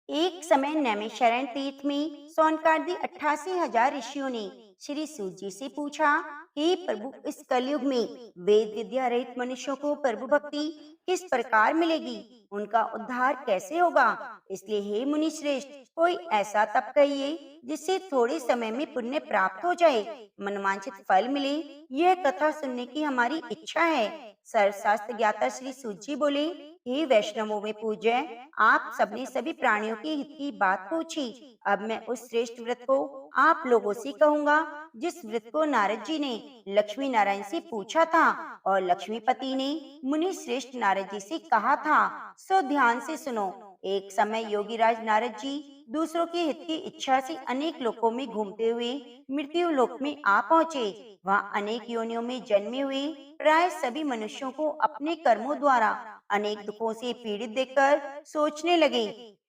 एक समय नैमिषारण्य तीर्थ में सौनकादि 88,000 ऋषियों ने श्री सूत जी से पूछा, हे प्रभु, इस कलयुग में वेद विद्या रहित मनुष्यों को प्रभु भक्ति किस प्रकार मिलेगी? उनका उद्धार कैसे होगा? इसलिए हे मुनि श्रेष्ठ, कोई ऐसा तप कहिए जिससे थोड़े समय में पुण्य प्राप्त हो जाए, मनवांछित फल मिले। यह कथा सुनने की हमारी इच्छा है। सर्वशास्त्र ज्ञाता श्री सूत जी बोले, हे वैष्णवों में पूज्य, आप सबने सभी प्राणियों के हित की बात पूछी। अब मैं उस श्रेष्ठ व्रत को आप लोगों से कहूँगा जिस व्रत को नारद जी ने लक्ष्मी नारायण से पूछा था और लक्ष्मीपति ने मुनि श्रेष्ठ नारद जी से कहा था। सो ध्यान से सुनो। एक समय योगीराज नारद जी दूसरों के हित की इच्छा से अनेक लोकों में घूमते हुए मृत्यु लोक में आ पहुँचे। वहाँ अनेक योनियों में जन्मे हुए प्राय सभी मनुष्यों को अपने कर्मों द्वारा अनेक दुखों से पीड़ित देखकर सोचने लगे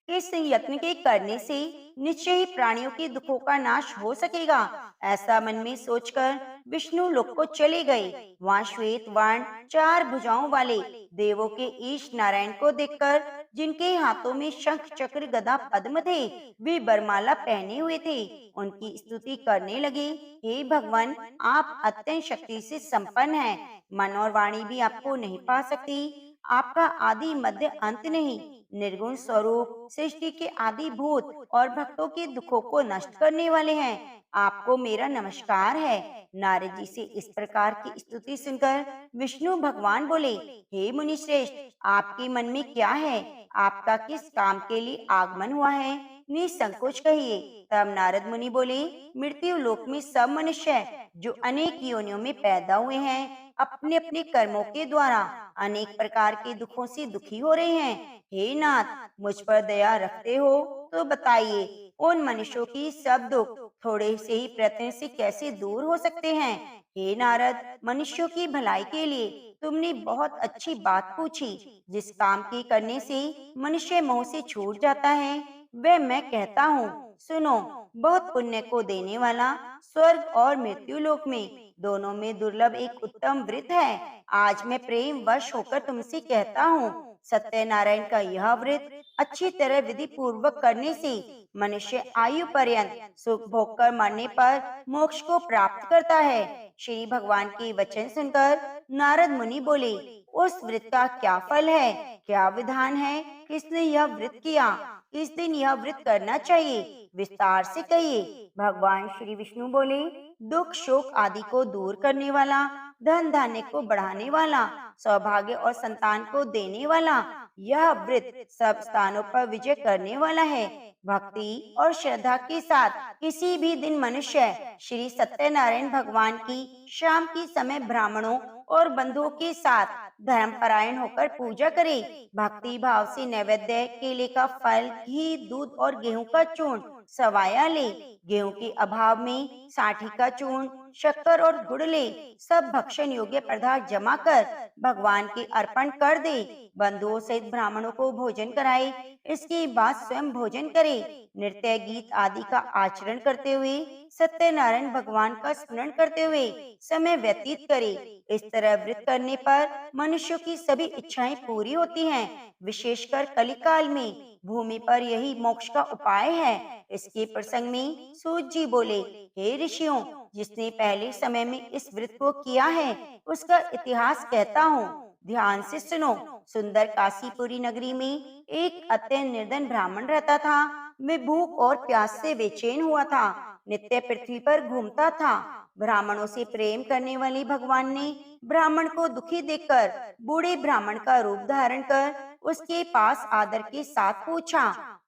कि इस यत्न के करने से निश्चय ही प्राणियों के दुखों का नाश हो सकेगा। ऐसा मन में सोचकर विष्णु लोक को चले गए। वहाँ श्वेत वर्ण 4 भुजाओं वाले देवों के ईश नारायण को देखकर, जिनके हाथों में शंख चक्र गदा पद्म थे, वे बरमाला पहने हुए थे, उनकी स्तुति करने लगे। हे भगवान, आप अत्यंत शक्ति से संपन्न हैं। मन और वाणी भी आपको नहीं पा सकती। आपका आदि मध्य अंत नहीं। निर्गुण स्वरूप सृष्टि के आदि भूत और भक्तों के दुखों को नष्ट करने वाले हैं। आपको मेरा नमस्कार है। नारद जी से इस प्रकार की स्तुति सुनकर विष्णु भगवान बोले, हे मुनि श्रेष्ठ, आपके मन में क्या है? आपका किस काम के लिए आगमन हुआ है? निसंकोच कहिए। तब नारद मुनि बोले, मृत्यु लोक में सब मनुष्य जो अनेक योनियों में पैदा हुए हैं, अपने अपने कर्मों के द्वारा अनेक प्रकार के दुखों से दुखी हो रहे हैं। हे नाथ, मुझ पर दया रखते हो तो बताइए, उन मनुष्यों की सब दुख थोड़े से ही प्रयत्न से कैसे दूर हो सकते हैं? हे नारद, मनुष्यों की भलाई के लिए तुमने बहुत अच्छी बात पूछी। जिस काम के करने से मनुष्य मोह से छूट जाता है, वह मैं कहता हूँ। सुनो, बहुत पुण्य को देने वाला स्वर्ग और मृत्यु लोक में दोनों में दुर्लभ एक उत्तम व्रत है। आज मैं प्रेम वश होकर तुमसे कहता हूँ, सत्यनारायण का यह व्रत अच्छी तरह विधि पूर्वक करने से मनुष्य आयु पर्यंत सुख भोग कर मरने पर मोक्ष को प्राप्त करता है। श्री भगवान के वचन सुनकर नारद मुनि बोले, उस व्रत का क्या फल है? क्या विधान है? किसने यह व्रत किया? किस दिन यह व्रत करना चाहिए? विस्तार से कहिए। भगवान श्री विष्णु बोले, दुख शोक आदि को दूर करने वाला, धन धान्य को बढ़ाने वाला, सौभाग्य और संतान को देने वाला, यह व्रत सब स्थानों पर विजय करने वाला है। भक्ति और श्रद्धा के साथ किसी भी दिन मनुष्य श्री सत्यनारायण भगवान की शाम के समय ब्राह्मणों और बंधुओं के साथ धर्मपरायण होकर पूजा करे। भक्ति भाव से नैवेद्य, केले का फल, घी, दूध और गेहूं का चूर्ण सवाया ले। गेहूं के अभाव में साठी का चूर्ण, शक्कर और गुड़ ले। सब भक्षण योग्य पदार्थ जमा कर भगवान के अर्पण कर दे। बंधुओं सहित ब्राह्मणों को भोजन कराए। इसके बाद स्वयं भोजन करे। नृत्य गीत आदि का आचरण करते हुए सत्यनारायण भगवान का स्मरण करते हुए समय व्यतीत करे। इस तरह व्रत करने पर मनुष्यों की सभी इच्छाएं पूरी होती हैं। विशेषकर कलिकाल में भूमि पर यही मोक्ष का उपाय है। इसके प्रसंग में सूत जी बोले, हे ऋषियों, जिसने पहले समय में इस व्रत को किया है, उसका इतिहास कहता हूँ। ध्यान से सुनो। सुंदर काशीपुरी नगरी में एक अत्यंत निर्धन ब्राह्मण रहता था। वे भूख और प्यास से बेचैन हुआ था। नित्य पृथ्वी पर घूमता था। ब्राह्मणों से प्रेम करने वाले भगवान ने ब्राह्मण को दुखी देखकर बूढ़े ब्राह्मण का रूप धारण कर उसके पास आदर के साथ पूछा,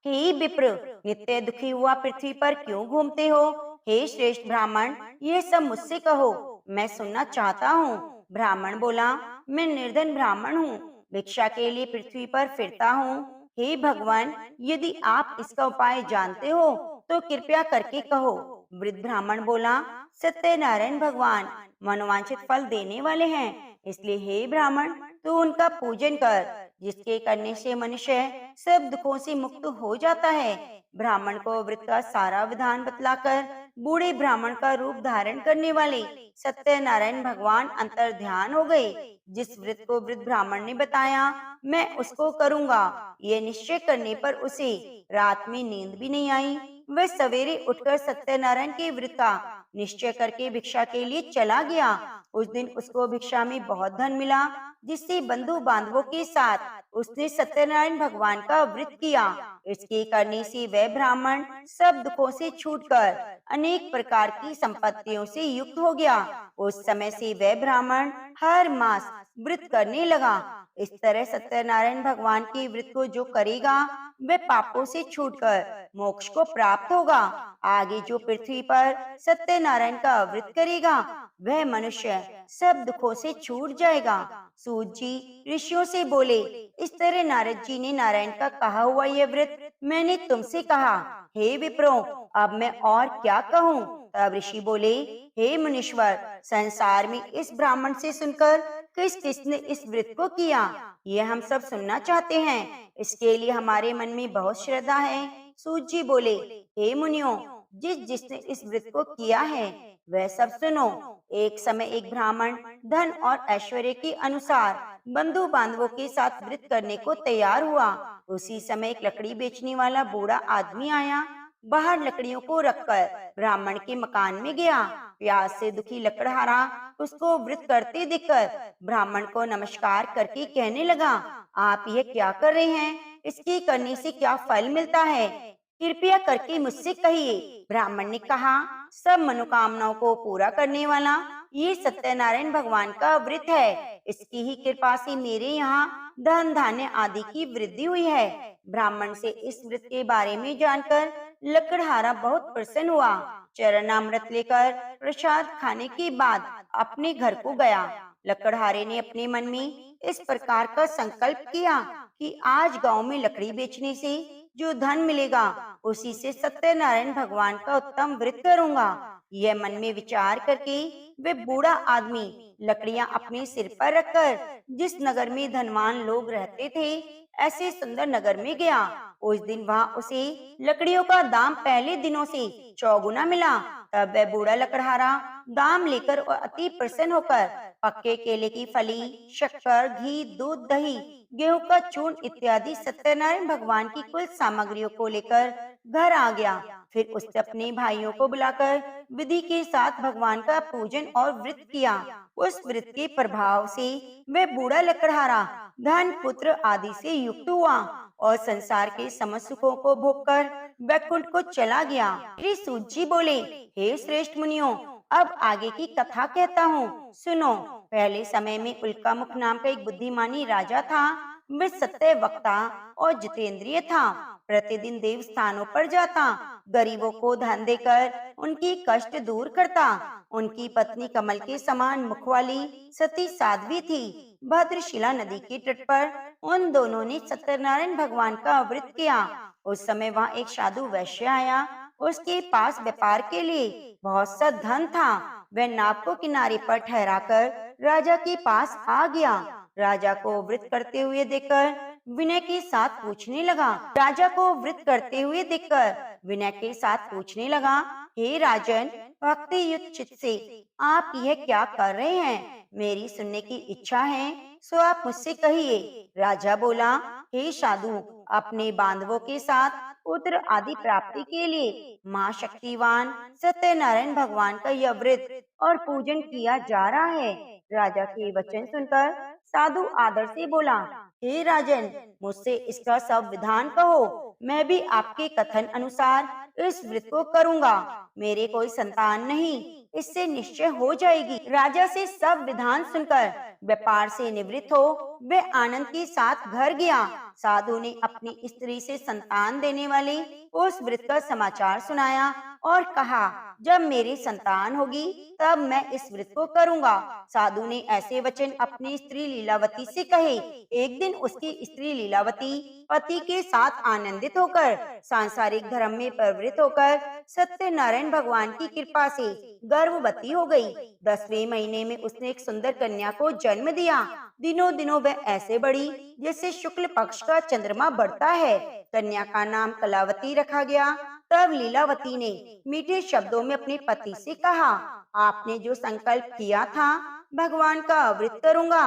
हे विप्र, नित्य दुखी हुआ पृथ्वी पर क्यों घूमते हो? हे श्रेष्ठ ब्राह्मण, ये सब मुझसे कहो, मैं सुनना चाहता हूँ। ब्राह्मण बोला, मैं निर्धन ब्राह्मण हूँ, भिक्षा के लिए पृथ्वी पर फिरता हूँ। हे भगवान, यदि आप इसका उपाय जानते हो तो कृपया करके कहो। वृद्ध ब्राह्मण बोला, सत्यनारायण भगवान मनोवांछित फल देने वाले हैं, इसलिए हे ब्राह्मण, तू उनका पूजन कर। जिसके करने से मनुष्य सब दुखों से मुक्त हो जाता है। ब्राह्मण को व्रत का सारा विधान बतलाकर बूढ़े ब्राह्मण का रूप धारण करने वाले सत्यनारायण भगवान अंतर ध्यान हो गए। जिस व्रत को वृद्ध ब्राह्मण ने बताया, मैं उसको करूंगा, ये निश्चय करने पर उसे रात में नींद भी नहीं आई। वह सवेरे उठकर सत्यनारायण के व्रत का निश्चय करके भिक्षा के लिए चला गया। उस दिन उसको भिक्षा में बहुत धन मिला, जिससे बंधु बांधवों के साथ उसने सत्यनारायण भगवान का व्रत किया। इसके करने से वह ब्राह्मण सब दुखों से छूटकर अनेक प्रकार की संपत्तियों से युक्त हो गया। उस समय से वह ब्राह्मण हर मास व्रत करने लगा। इस तरह सत्यनारायण भगवान के व्रत को जो करेगा, वह पापों से छूटकर मोक्ष को प्राप्त होगा। आगे जो पृथ्वी पर सत्यनारायण का व्रत करेगा, वह मनुष्य सब दुखों से छूट जाएगा। सूत जी ऋषियों से बोले, इस तरह नारद जी ने नारायण का कहा हुआ यह व्रत मैंने तुमसे कहा। हे विप्रो, अब मैं और क्या कहूँ? तब ऋषि बोले, हे मुनीश्वर, संसार में इस ब्राह्मण से सुनकर किस किसने इस व्रत को किया, ये हम सब सुनना चाहते हैं। इसके लिए हमारे मन में बहुत श्रद्धा है। सूत जी बोले, हे मुनियों, जिसने इस व्रत को किया है वह सब सुनो। एक समय एक ब्राह्मण धन और ऐश्वर्य के अनुसार बंधु बांधवों के साथ व्रत करने को तैयार हुआ। उसी समय एक लकड़ी बेचने वाला बूढ़ा आदमी आया। बाहर लकड़ियों को रखकर ब्राह्मण के मकान में गया। प्यास से दुखी लकड़हारा उसको व्रत करते देखकर ब्राह्मण को नमस्कार करके कहने लगा, आप यह क्या कर रहे हैं? इसके करने से क्या फल मिलता है? कृपया करके मुझसे कहिए। ब्राह्मण ने कहा, सब मनोकामनाओं को पूरा करने वाला ये सत्यनारायण भगवान का व्रत है। इसकी ही कृपा से मेरे यहाँ धन धान्य आदि की वृद्धि हुई है। ब्राह्मण से इस व्रत के बारे में जानकर लकड़हारा बहुत प्रसन्न हुआ। चरणामृत लेकर प्रसाद खाने के बाद अपने घर को गया। लकड़हारे ने अपने मन में इस प्रकार का संकल्प किया कि आज गांव में लकड़ी बेचने से जो धन मिलेगा, उसी से सत्यनारायण भगवान का उत्तम व्रत करूंगा। यह मन में विचार करके वे बूढ़ा आदमी लकड़ियां अपने सिर पर रखकर जिस नगर में धनवान लोग रहते थे, ऐसे सुंदर नगर में गया। उस दिन वहां उसे लकड़ियों का दाम पहले दिनों से चौगुना मिला। तब वह बूढ़ा लकड़हारा दाम लेकर और अति प्रसन्न होकर पक्के केले की फली, शक्कर, घी, दूध, दही, गेहूं का चूर्ण इत्यादि सत्यनारायण भगवान की कुल सामग्रियों को लेकर घर आ गया। फिर उसने अपने भाइयों को बुलाकर विधि के साथ भगवान का पूजन और व्रत किया। उस व्रत के प्रभाव से वह बूढ़ा लकड़हारा धन, पुत्र आदि से युक्त हुआ और संसार के समस्त सुखों को भोगकर वैकुंठ को चला गया। श्री सूत जी बोले, हे श्रेष्ठ मुनियों, अब आगे की कथा कहता हूँ, सुनो। पहले समय में उल्का मुख नाम का एक बुद्धिमानी राजा था। वह सत्य वक्ता और जितेंद्रिय था। प्रतिदिन देव स्थानों पर जाता, गरीबों को धन देकर उनकी कष्ट दूर करता। उनकी पत्नी कमल के समान मुख वाली सती साध्वी थी। भद्रशिला नदी के तट पर उन दोनों ने सत्यनारायण भगवान का व्रत किया। उस समय वहाँ एक साधु वैश्य आया। उसके पास व्यापार के लिए बहुत सा धन था। वह नाव को किनारे पर ठहराकर राजा के पास आ गया। राजा को व्रत करते हुए देखकर विनय के साथ पूछने लगा। हे राजन, भक्ति युक्त चित्त से आप यह क्या कर रहे हैं? मेरी सुनने की इच्छा है, सो आप मुझसे कहिए। राजा बोला, हे साधु, अपने बांधवों के साथ पुत्र आदि प्राप्ति के लिए माँ शक्तिवान सत्यनारायण भगवान का यह व्रत और पूजन किया जा रहा है। राजा के वचन सुनकर साधु आदर से बोला, हे राजन, मुझसे इसका सब विधान कहो। मैं भी आपके कथन अनुसार इस व्रत को करूंगा। मेरे कोई संतान नहीं, इससे निश्चय हो जाएगी। राजा से सब विधान सुनकर व्यापार से निवृत्त हो वह आनंद के साथ घर गया। साधु ने अपनी स्त्री से संतान देने वाले उस व्रत का समाचार सुनाया। और कहा, जब मेरी संतान होगी तब मैं इस व्रत को करूंगा। साधु ने ऐसे वचन अपनी स्त्री लीलावती से कहे। एक दिन उसकी स्त्री लीलावती पति के साथ आनंदित होकर सांसारिक धर्म में प्रवृत्त होकर सत्यनारायण भगवान की कृपा से गर्भवती हो गई। 10वें महीने में उसने एक सुंदर कन्या को जन्म दिया। दिनों दिनों वह ऐसे बढ़ी जैसे शुक्ल पक्ष का चंद्रमा बढ़ता है। कन्या का नाम कलावती रखा गया। तब लीलावती ने मीठे शब्दों में अपने पति से कहा, आपने जो संकल्प किया था भगवान का व्रत करूंगा,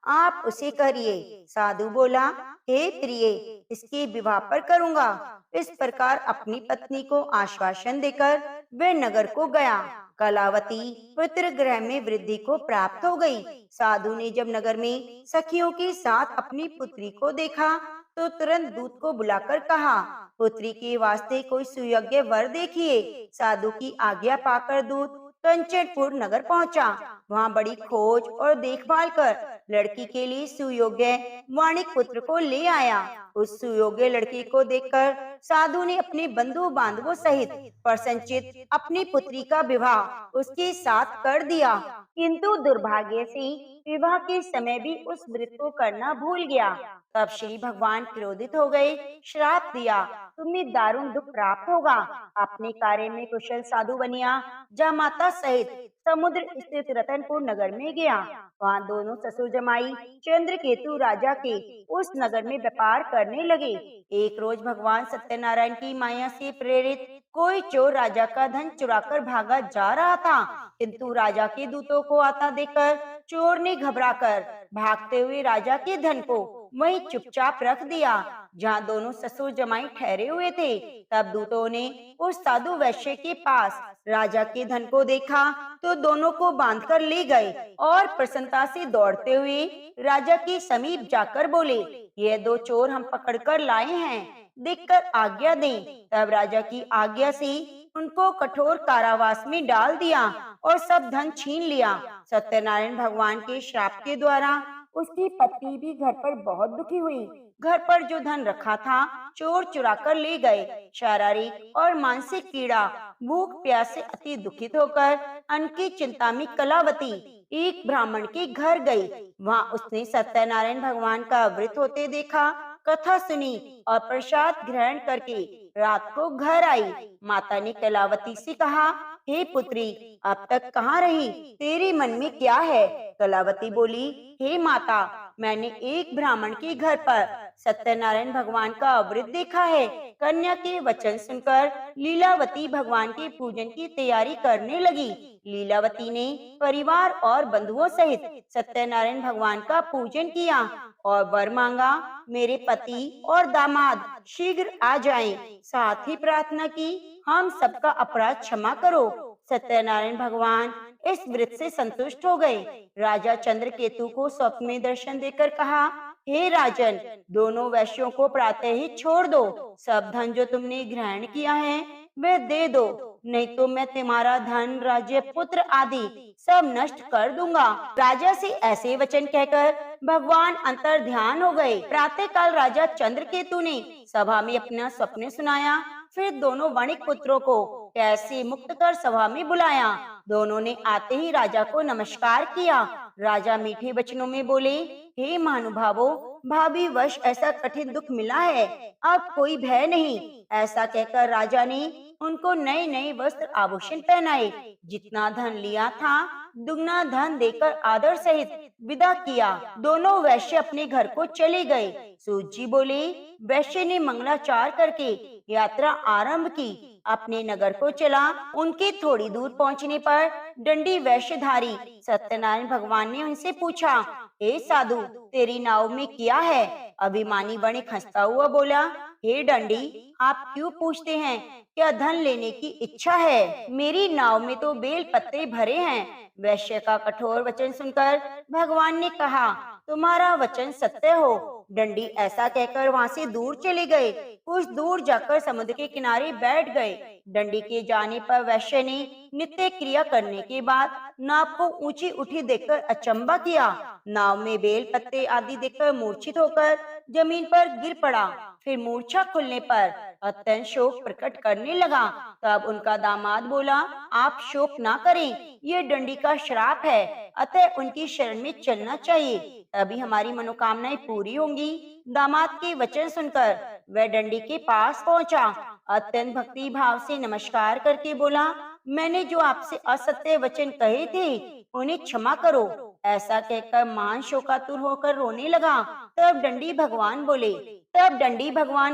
आप उसे करिए। साधु बोला, हे प्रिय, इसके विवाह पर करूंगा। इस प्रकार अपनी पत्नी को आश्वासन देकर वह नगर को गया। कलावती पुत्र ग्रह में वृद्धि को प्राप्त हो गई। साधु ने जब नगर में सखियों के साथ अपनी पुत्री को देखा तो तुरंत दूत को बुलाकर कहा, पुत्री के वास्ते कोई सुयोग्य वर देखिए। साधु की आज्ञा पाकर दूत कंचनपुर नगर पहुंचा। वहां बड़ी खोज और देखभाल कर लड़की के लिए सुयोग्य वाणिक पुत्र को ले आया। उस सुयोग्य लड़की को देखकर साधु ने अपने बंधु बांधवों सहित प्रसन्नचित अपनी पुत्री का विवाह उसके साथ कर दिया। किंतु दुर्भाग्य से विवाह के समय भी उस व्रत को करना भूल गया। तब श्री भगवान क्रोधित हो गए, श्राप दिया, तुम्हें दारुण दुख प्राप्त होगा। अपने कार्य में कुशल साधु बनिया जामाता सहित समुद्र स्थित रतनपुर नगर में गया। वहाँ दोनों ससुर जमाई चंद्रकेतु राजा के उस नगर में व्यापार करने लगे। एक रोज भगवान सत्यनारायण की माया से प्रेरित कोई चोर राजा का धन चुराकर भागा जा रहा था, किंतु राजा के दूतों को आता देखकर चोर ने घबराकर भागते हुए राजा के धन को वहीं चुपचाप रख दिया जहाँ दोनों ससुर जमाई ठहरे हुए थे। तब दूतों ने उस साधु वैश्य के पास राजा के धन को देखा तो दोनों को बांधकर ले गए और प्रसन्नता से दौड़ते हुए राजा के समीप जाकर बोले, ये दो चोर हम पकड़कर लाए हैं, देखकर आज्ञा दें। तब राजा की आज्ञा से उनको कठोर कारावास में डाल दिया और सब धन छीन लिया। सत्यनारायण भगवान के श्राप के द्वारा उसकी पत्नी भी घर पर बहुत दुखी हुई। घर पर जो धन रखा था चोर चुरा कर ले गए। शारीरिक और मानसिक पीड़ा, भूख प्यास से अति दुखित होकर अन्न की चिंता में कलावती एक ब्राह्मण के घर गई। वहाँ उसने सत्यनारायण भगवान का व्रत होते देखा, कथा सुनी और प्रसाद ग्रहण करके रात को घर आई। माता ने कलावती से कहा, हे पुत्री, अब तक कहाँ रही? तेरे मन में क्या है? कलावती बोली, हे माता, मैंने एक ब्राह्मण के घर पर सत्यनारायण भगवान का व्रत देखा है। कन्या के वचन सुनकर लीलावती भगवान के पूजन की तैयारी करने लगी। लीलावती ने परिवार और बंधुओं सहित सत्यनारायण भगवान का पूजन किया और वर मांगा, मेरे पति और दामाद शीघ्र आ जाएं। साथ ही प्रार्थना की, हम सबका अपराध क्षमा करो। सत्यनारायण भगवान इस व्रत से संतुष्ट हो गए। राजा चंद्रकेतु को स्वप्न में दर्शन देकर कहा, हे राजन, दोनों वैश्यों को प्रातः ही छोड़ दो। सब धन जो तुमने ग्रहण किया है वह दे दो, नहीं तो मैं तुम्हारा धन, राज्य, पुत्र आदि सब नष्ट कर दूंगा। राजा से ऐसे वचन कहकर भगवान अंतर ध्यान हो गए। प्रातः काल राजा चंद्रकेतु ने सभा में अपना स्वप्न सुनाया। फिर दोनों वणिक पुत्रों को कैसे मुक्त कर सभा में बुलाया। दोनों ने आते ही राजा को नमस्कार किया। राजा मीठे वचनों में बोले, हे महानुभावों, भाभी वश ऐसा कठिन दुख मिला है, अब कोई भय नहीं। ऐसा कहकर राजा ने उनको नए नए वस्त्र आभूषण पहनाए। जितना धन लिया था दुगना धन देकर आदर सहित विदा किया। दोनों वैश्य अपने घर को चले गए। सूत जी बोले, वैश्य ने मंगलाचार करके यात्रा आरंभ की, अपने नगर को चला। उनके थोड़ी दूर पहुंचने पर दंडी वैश्यधारी सत्यनारायण भगवान ने उनसे पूछा, हे साधु, तेरी नाव में क्या है? अभिमानी वणिक हंसता हुआ बोला, हे दंडी, आप क्यों पूछते हैं? क्या धन लेने की इच्छा है? मेरी नाव में तो बेल पत्ते भरे हैं। वैश्य का कठोर वचन सुनकर भगवान ने कहा, तुम्हारा वचन सत्य हो। डंडी ऐसा कहकर वहां से दूर चले गए। कुछ दूर जाकर समुद्र के किनारे बैठ गए। डंडी के जाने पर वैश्य ने नित्य क्रिया करने के बाद नाव को ऊंची उठी देखकर अचंभा किया। नाव में बेल पत्ते आदि देखकर मूर्छित होकर जमीन पर गिर पड़ा। फिर मूर्छा खुलने पर अत्यंत शोक प्रकट करने लगा। तब उनका दामाद बोला, आप शोक ना करें, ये डंडी का श्राप है, अतः उनकी शरण में चलना चाहिए, तभी हमारी मनोकामनाएं पूरी होंगी। दामाद के वचन सुनकर वह डंडी के पास पहुंचा। अत्यंत भक्ति भाव से नमस्कार करके बोला, मैंने जो आपसे असत्य वचन कहे थे उन्हें क्षमा करो। ऐसा कहकर महान शोकातुर होकर रोने लगा। तब डंडी भगवान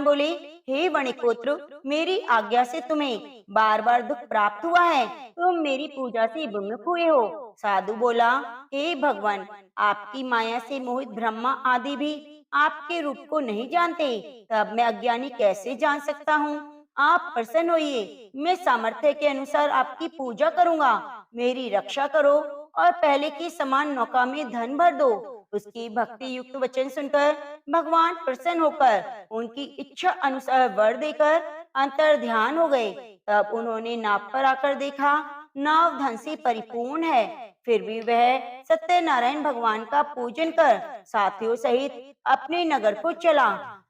बोले, हे वणिकपुत्र, मेरी आज्ञा से तुम्हें बार बार दुख प्राप्त हुआ है, तुम मेरी पूजा से विमुख हुए हो। साधु बोला, हे भगवान, आपकी माया से मोहित ब्रह्मा आदि भी आपके रूप को नहीं जानते, तब मैं अज्ञानी कैसे जान सकता हूँ। आप प्रसन्न होइए, मैं सामर्थ्य के अनुसार आपकी पूजा करूँगा। मेरी रक्षा करो और पहले की समान नौका में धन भर दो। उसकी भक्ति युक्त वचन सुनकर भगवान प्रसन्न होकर उनकी इच्छा अनुसार वर देकर अंतर ध्यान हो गए। तब उन्होंने नाव पर आकर देखा, नाव धन से परिपूर्ण है, फिर भी वह सत्यनारायण भगवान का पूजन कर साथियों सहित अपने नगर को चला।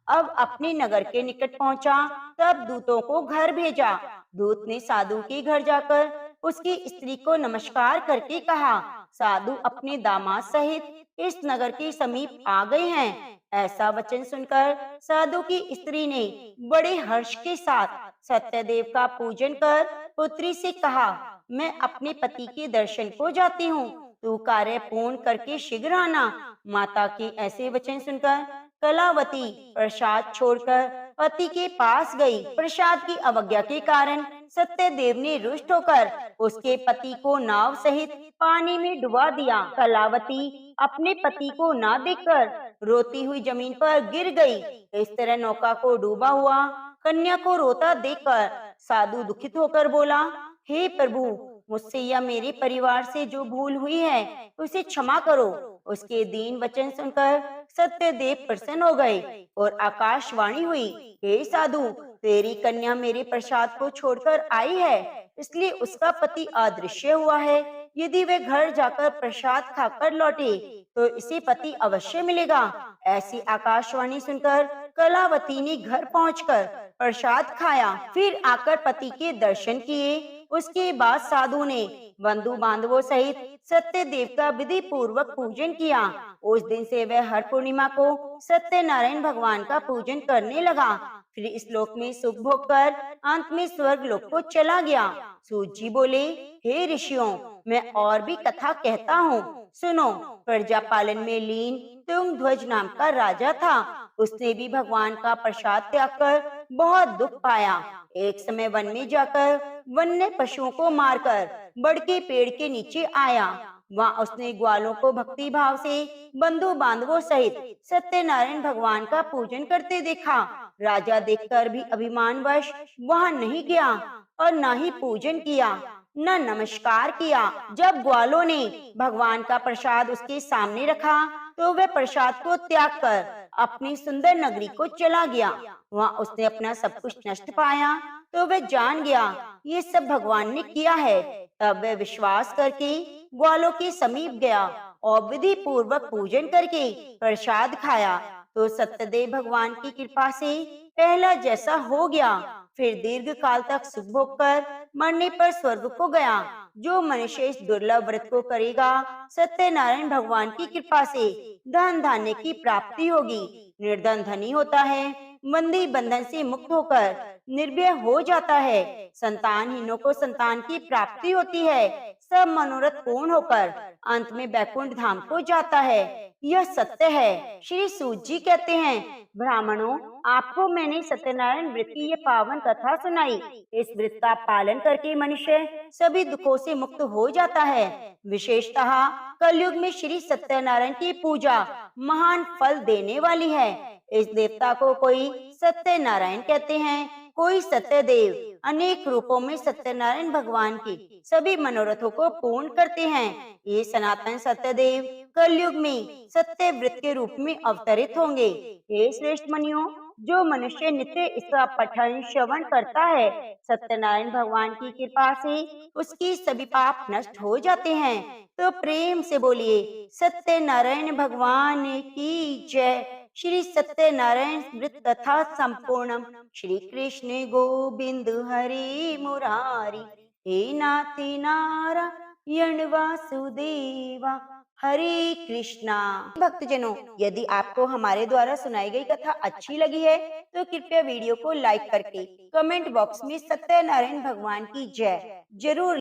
अब अपने नगर के निकट पहुंचा, तब दूतों को घर भेजा। दूत ने साधु के घर जाकर उसकी स्त्री को नमस्कार करके कहा, साधु अपने दामाद सहित इस नगर के समीप आ गए हैं। ऐसा वचन सुनकर साधु की स्त्री ने बड़े हर्ष के साथ सत्यदेव का पूजन कर पुत्री से कहा, मैं अपने पति के दर्शन को जाती हूँ, तू कार्य पूर्ण करके शीघ्र आना। माता के ऐसे वचन सुनकर कलावती प्रसाद छोड़कर पति के पास गई। प्रसाद की अवज्ञा के कारण सत्यदेव ने रुष्ट होकर उसके पति को नाव सहित पानी में डुबा दिया। कलावती अपने पति को ना देखकर रोती हुई जमीन पर गिर गई। इस तरह नौका को डूबा हुआ कन्या को रोता देखकर साधु दुखित होकर बोला, हे प्रभु, मुझसे या मेरे परिवार से जो भूल हुई है उसे क्षमा करो। उसके दीन वचन सुनकर सत्यदेव प्रसन्न हो गए और आकाशवाणी हुई, हे साधु, तेरी कन्या मेरे प्रसाद को छोड़कर आई है, इसलिए उसका पति अदृश्य हुआ है। यदि वे घर जाकर प्रसाद खाकर लौटे तो इसे पति अवश्य मिलेगा। ऐसी आकाशवाणी सुनकर कलावती ने घर पहुंचकर प्रसाद खाया, फिर आकर पति के दर्शन किए। उसके बाद साधु ने बंधु बांधवों सहित सत्यदेव का विधि पूर्वक पूजन किया। उस दिन से वह हर पूर्णिमा को सत्यनारायण भगवान का पूजन करने लगा। फिर इस लोक में सुख भोग कर अंत में स्वर्ग लोक को चला गया। सूत जी बोले, हे ऋषियों, मैं और भी कथा कहता हूँ, सुनो। प्रजा पालन में लीन तुंगध्वज नाम का राजा था। उसने भी भगवान का प्रसाद त्याग कर बहुत दुख पाया। एक समय वन में जाकर वन्य पशुओं को मारकर बड़ के पेड़ के नीचे आया। वहाँ उसने ग्वालों को भक्ति भाव से बंधु बांधवों सहित सत्यनारायण भगवान का पूजन करते देखा। राजा देखकर भी अभिमानवश वहाँ नहीं गया और न ही पूजन किया, न नमस्कार किया। जब ग्वालों ने भगवान का प्रसाद उसके सामने रखा तो वह प्रसाद को त्याग कर अपनी सुंदर नगरी को चला गया। वहाँ उसने अपना सब कुछ नष्ट पाया तो वह जान गया ये सब भगवान ने किया है। तब वह विश्वास करके ग्वालों के समीप गया और विधि पूर्वक पूजन करके प्रसाद खाया तो सत्यदेव भगवान की कृपा से पहला जैसा हो गया। फिर दीर्घ काल तक सुख भोग कर मरने पर स्वर्ग को गया। जो मनुष्य इस दुर्लभ व्रत को करेगा, सत्यनारायण भगवान की कृपा से धन धान्य की प्राप्ति होगी। निर्धन धनी होता है, बंदी बंधन से मुक्त होकर निर्भय हो जाता है, संतानहीनों को संतान की प्राप्ति होती है, सब मनोरथ पूर्ण होकर अंत में बैकुंठ धाम को जाता है। यह सत्य है। श्री सूत जी कहते हैं, ब्राह्मणों, आपको मैंने सत्यनारायण व्रत की ये पावन कथा सुनाई। इस व्रत का पालन करके मनुष्य सभी दुखों से मुक्त हो जाता है। विशेषतः कलयुग में श्री सत्यनारायण की पूजा महान फल देने वाली है। इस देवता को कोई सत्यनारायण कहते हैं, कोई सत्यदेव, अनेक रूपों में सत्यनारायण भगवान के सभी मनोरथों को पूर्ण करते हैं। ये सनातन सत्यदेव कलयुग में सत्य व्रत के रूप में अवतरित होंगे। हे श्रेष्ठ मुनियों, जो मनुष्य नित्य इसका पठन श्रवण करता है, सत्यनारायण भगवान की कृपा से उसकी सभी पाप नष्ट हो जाते हैं। तो प्रेम से बोलिए सत्यनारायण भगवान की जय। श्री सत्यनारायण व्रत कथा संपूर्णम। श्री कृष्ण गोविंद हरि मुरारी, हे नाथ नारायण वासुदेवा, हरे कृष्णा। भक्तजनों, यदि आपको हमारे द्वारा सुनाई गई कथा अच्छी लगी है तो कृपया वीडियो को लाइक करके कमेंट बॉक्स में सत्यनारायण भगवान की जय जरूर